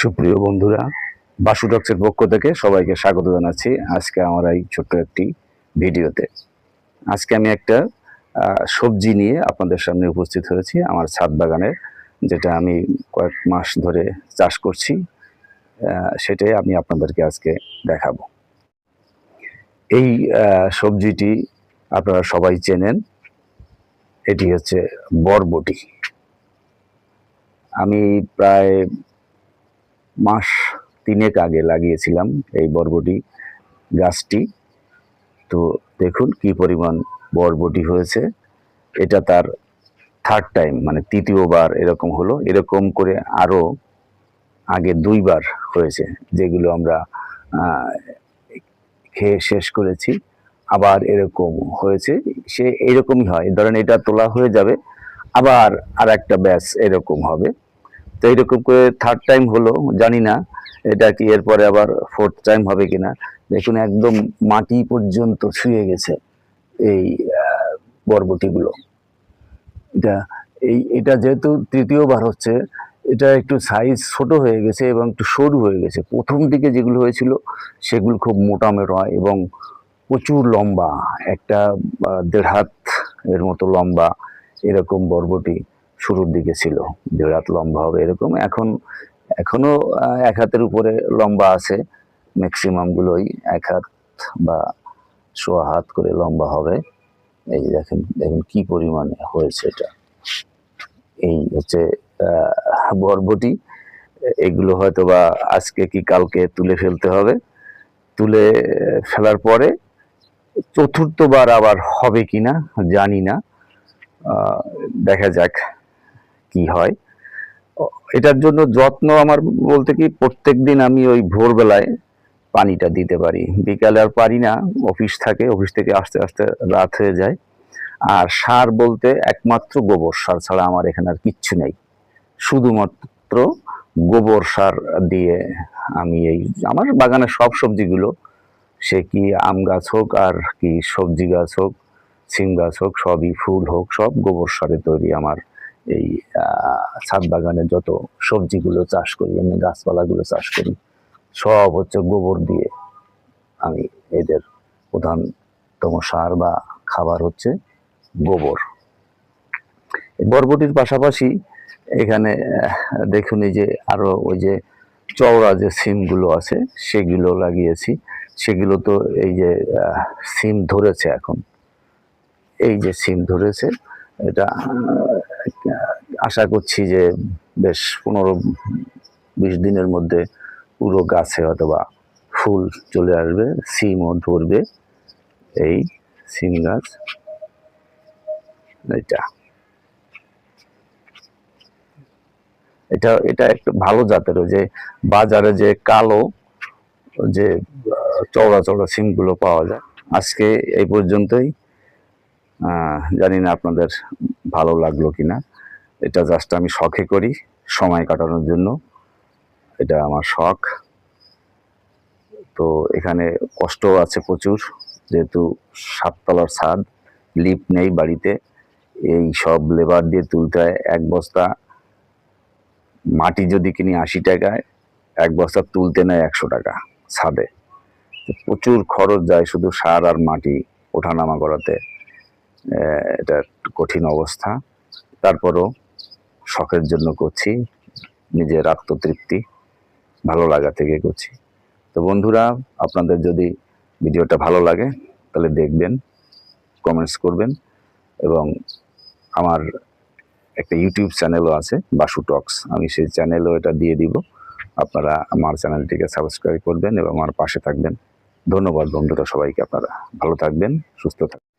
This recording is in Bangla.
সুপ্রিয় বন্ধুরা, বাসু টক্সের পক্ষ থেকে সবাইকে স্বাগত জানাচ্ছি আজকে আমার এই ছোট্ট একটি ভিডিওতে। আজকে আমি একটা সবজি নিয়ে আপনাদের সামনে উপস্থিত হয়েছি আমার ছাদ বাগানের, যেটা আমি কয়েক মাস ধরে চাষ করছি। সেটাই আমি আপনাদেরকে আজকে দেখাবো। এই সবজিটি আপনারা সবাই চেনেন, এটি হচ্ছে বরবটি। আমি প্রায় মাস 3 আগে লাগিয়েছিলাম এই বরবটি গাছটি। তো দেখুন কি পরিমাণ বরবটি হয়েছে। এটা তার থার্ড টাইম, মানে তৃতীয়বার এরকম হলো। এরকম করে আরো আগে 2বার হয়েছে, যেগুলো আমরা খেয়ে শেষ করেছি। আবার এরকম হয়েছে, সে এরকমই হয়। ধরেন এটা তোলা হয়ে যাবে, আবার আর একটা ব্যাচ এরকম হবে। তো এইরকম করে থার্ড টাইম হলো, জানি না এটা কি এরপরে আবার ফোর্থ টাইম হবে কিনা। দেখুন একদম মাটি পর্যন্ত ছুঁয়ে গেছে এই বরবটিগুলো। এটা যেহেতু তৃতীয়বার হচ্ছে, এটা একটু সাইজ ছোট হয়ে গেছে এবং একটু সরু হয়ে গেছে। প্রথম দিকে যেগুলো হয়েছিল সেগুলো খুব মোটা মোটা এবং প্রচুর লম্বা, একটা 1.5 হাত এর মতো লম্বা এরকম বরবটি শুরুর দিকে ছিল। 1.5 হাত লম্বা হবে এরকম। এখনো 1 হাতের উপরে লম্বা আছে, ম্যাক্সিমাম গুলোই 1 হাত বা 1.25 হাত করে লম্বা হবে। এই দেখেন দেখুন কি পরিমাণে হয়েছে। এটা এই হচ্ছে বরবটি। এগুলো হয়তো বা আজকে কি কালকে তুলে ফেলতে হবে। তুলে ফেলার পরে চতুর্থবার আবার হবে কিনা জানি না, দেখা যাক কি হয়। এটার জন্য যত্ন আমার বলতে কি, প্রত্যেক দিন আমি ওই ভোরবেলায় পানিটা দিতে পারি, বিকালে আর পারি না, অফিস থাকে, অফিস থেকে আস্তে আস্তে রাত হয়ে যায়। আর সার বলতে একমাত্র গোবর সার ছাড়া আমার এখানে আর কিচ্ছু নেই। শুধুমাত্র গোবর সার দিয়ে আমি এই আমার বাগানের সব সবজিগুলো, সে কি আম গাছ হোক আর কি সবজি গাছ হোক, সিম গাছ হোক, সবই ফুল হোক, সব গোবর সারে তৈরি। আমার এই ছাদ বাগানে যত সবজিগুলো চাষ করি, এমনি গাছপালাগুলো চাষ করি, সব হচ্ছে গোবর দিয়ে। আমি এদের প্রধানতম সার বা খাবার হচ্ছে গোবর। বরবটির পাশাপাশি এখানে দেখুন এই যে আরো ওই যে চওড়া যে সিমগুলো আছে সেগুলো লাগিয়েছি। সেগুলো তো এই যে সিম ধরেছে এখন, এই যে সিম ধরেছে, এটা আশা করছি যে বেশ 15-20 দিনের মধ্যে পুরো গাছে অথবা ফুল চলে আসবে, সিমও ধরবে। এই সিম গাছ, এটা এটা একটা ভালো জাতের। ওই যে বাজারে যে কালো যে চওড়া চওড়া সিমগুলো পাওয়া যায়। আজকে এই পর্যন্তই। জানি না আপনাদের ভালো লাগলো কিনা। এটা জাস্ট আমি শখে করি, সময় কাটানোর জন্য। এটা আমার শখ। তো এখানে কষ্ট আছে প্রচুর, যেহেতু 7 তলার ছাদ, লিফট নেই বাড়িতে। এই সব লেবার দিয়ে তুলতে হয়। 1 বস্তা মাটি যদি কিনি 80 টাকায়, 1 বস্তা তুলতে নেয় 100 টাকা ছাদে। প্রচুর খরচ যায় শুধু সার আর মাটি ওঠানামা করাতে। এটা একটু কঠিন অবস্থা। তারপরও শখের জন্য করছি, নিজের আত্মতৃপ্তি, ভালো লাগা থেকে করছি। তো বন্ধুরা, আপনাদের যদি ভিডিওটা ভালো লাগে তাহলে দেখবেন, কমেন্টস করবেন। এবং আমার একটা ইউটিউব চ্যানেলও আছে, বাসু টক্স, আমি সেই চ্যানেলও এটা দিয়ে দিব। আপনারা আমার চ্যানেলটিকে সাবস্ক্রাইব করবেন এবং আমার পাশে থাকবেন। ধন্যবাদ বন্ধুরা সবাইকে। আপনারা ভালো থাকবেন, সুস্থ থাকবেন।